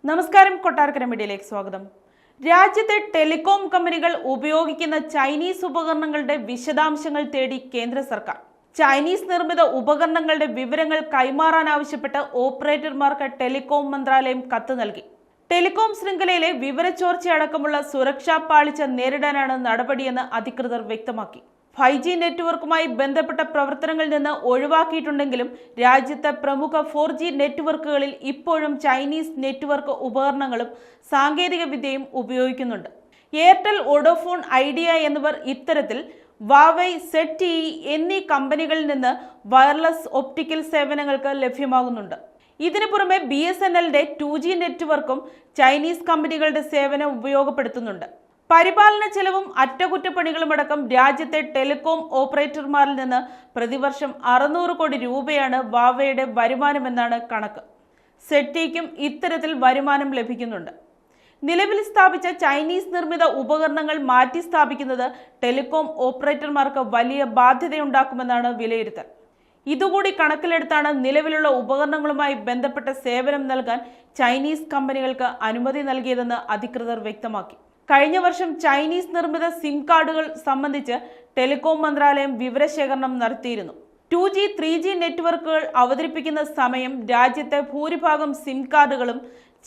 നമസ്കാരം, കൊട്ടാരക്കര മീഡിയയിലേക്ക് സ്വാഗതം. രാജ്യത്തെ ടെലികോം കമ്പനികൾ ഉപയോഗിക്കുന്ന ചൈനീസ് ഉപകരണങ്ങളുടെ വിശദാംശങ്ങൾ തേടി കേന്ദ്ര സർക്കാർ. ചൈനീസ് നിർമ്മിത ഉപകരണങ്ങളുടെ വിവരങ്ങൾ കൈമാറാൻ ആവശ്യപ്പെട്ട് ഓപ്പറേറ്റർമാർക്ക് ടെലികോം മന്ത്രാലയം കത്ത് നൽകി. ടെലികോം ശൃംഖലയിലെ വിവരച്ചോർച്ചയടക്കമുള്ള സുരക്ഷാ പാളിച്ച നേരിടാനാണ് നടപടിയെന്ന് അധികൃതർ വ്യക്തമാക്കി. 5G നെറ്റ്വർക്കുമായി ബന്ധപ്പെട്ട പ്രവർത്തനങ്ങളിൽ നിന്ന് ഒഴിവാക്കിയിട്ടുണ്ടെങ്കിലും രാജ്യത്തെ പ്രമുഖ 4G നെറ്റ്വർക്കുകളിൽ ഇപ്പോഴും ചൈനീസ് നെറ്റ്വർക്ക് ഉപകരണങ്ങളും സാങ്കേതിക വിദ്യയും ഉപയോഗിക്കുന്നുണ്ട്. എയർടെൽ, വോഡഫോൺ, ഐഡിയ എന്നിവർ ഇത്തരത്തിൽ വാവൈ, ZTE എന്നീ കമ്പനികളിൽ നിന്ന് വയർലെസ് ഒപ്റ്റിക്കൽ സേവനങ്ങൾക്ക് ലഭ്യമാകുന്നുണ്ട്. ഇതിനു പുറമെ BSNLന്റെ 2G നെറ്റ്വർക്കും ചൈനീസ് കമ്പനികളുടെ സേവനം ഉപയോഗപ്പെടുത്തുന്നുണ്ട്. പരിപാലന ചെലവും അറ്റകുറ്റപ്പണികളുമടക്കം രാജ്യത്തെ ടെലികോം ഓപ്പറേറ്റർമാരിൽ നിന്ന് പ്രതിവർഷം 600 കോടി രൂപയാണ് വാവയുടെ വരുമാനമെന്നാണ് കണക്ക്. ZTEക്കും ഇത്തരത്തിൽ വരുമാനം ലഭിക്കുന്നുണ്ട്. നിലവിൽ സ്ഥാപിച്ച ചൈനീസ് നിർമ്മിത ഉപകരണങ്ങൾ മാറ്റി സ്ഥാപിക്കുന്നത് ടെലികോം ഓപ്പറേറ്റർമാർക്ക് വലിയ ബാധ്യതയുണ്ടാക്കുമെന്നാണ് വിലയിരുത്തൽ. ഇതുകൂടി കണക്കിലെടുത്താണ് നിലവിലുള്ള ഉപകരണങ്ങളുമായി ബന്ധപ്പെട്ട സേവനം നൽകാൻ ചൈനീസ് കമ്പനികൾക്ക് അനുമതി നൽകിയതെന്ന് അധികൃതർ വ്യക്തമാക്കി. കഴിഞ്ഞ വർഷം ചൈനീസ് നിർമ്മിത സിം കാർഡുകൾ സംബന്ധിച്ച് ടെലികോം മന്ത്രാലയം വിവരശേഖരണം നടത്തിയിരുന്നു. 2G, 3G നെറ്റ്വർക്കുകൾ അവതരിപ്പിക്കുന്ന സമയം രാജ്യത്തെ ഭൂരിഭാഗം സിം കാർഡുകളും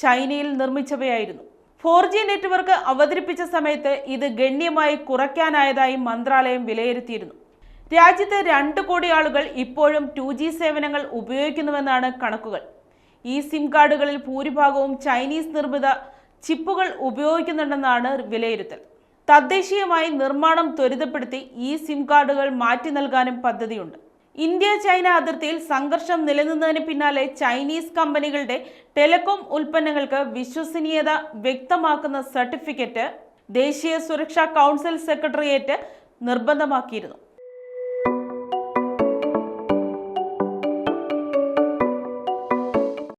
ചൈനയിൽ നിർമ്മിച്ചവയായിരുന്നു. 4G നെറ്റ്വർക്ക് അവതരിപ്പിച്ച സമയത്ത് ഇത് ഗണ്യമായി കുറയ്ക്കാനായതായി മന്ത്രാലയം വിലയിരുത്തിയിരുന്നു. രാജ്യത്തെ 2 കോടി ആളുകൾ ഇപ്പോഴും 2G സേവനങ്ങൾ ഉപയോഗിക്കുന്നുവെന്നാണ് കണക്കുകൾ. ഈ സിം കാർഡുകളിൽ ഭൂരിഭാഗവും ചൈനീസ് നിർമ്മിത ചിപ്പുകൾ ഉപയോഗിക്കുന്നുണ്ടെന്നാണ് വിലയിരുത്തൽ. തദ്ദേശീയമായി നിർമ്മാണം ത്വരിതപ്പെടുത്തി ഈ സിം കാർഡുകൾ മാറ്റി നൽകാനും പദ്ധതിയുണ്ട്. ഇന്ത്യ-ചൈന അതിർത്തിയിൽ സംഘർഷം നിലനിന്നതിന് പിന്നാലെ ചൈനീസ് കമ്പനികളുടെ ടെലികോം ഉൽപ്പന്നങ്ങൾക്ക് വിശ്വസനീയത വ്യക്തമാക്കുന്ന സർട്ടിഫിക്കറ്റ് ദേശീയ സുരക്ഷാ കൗൺസിൽ സെക്രട്ടേറിയറ്റ് നിർബന്ധമാക്കിയിരുന്നു.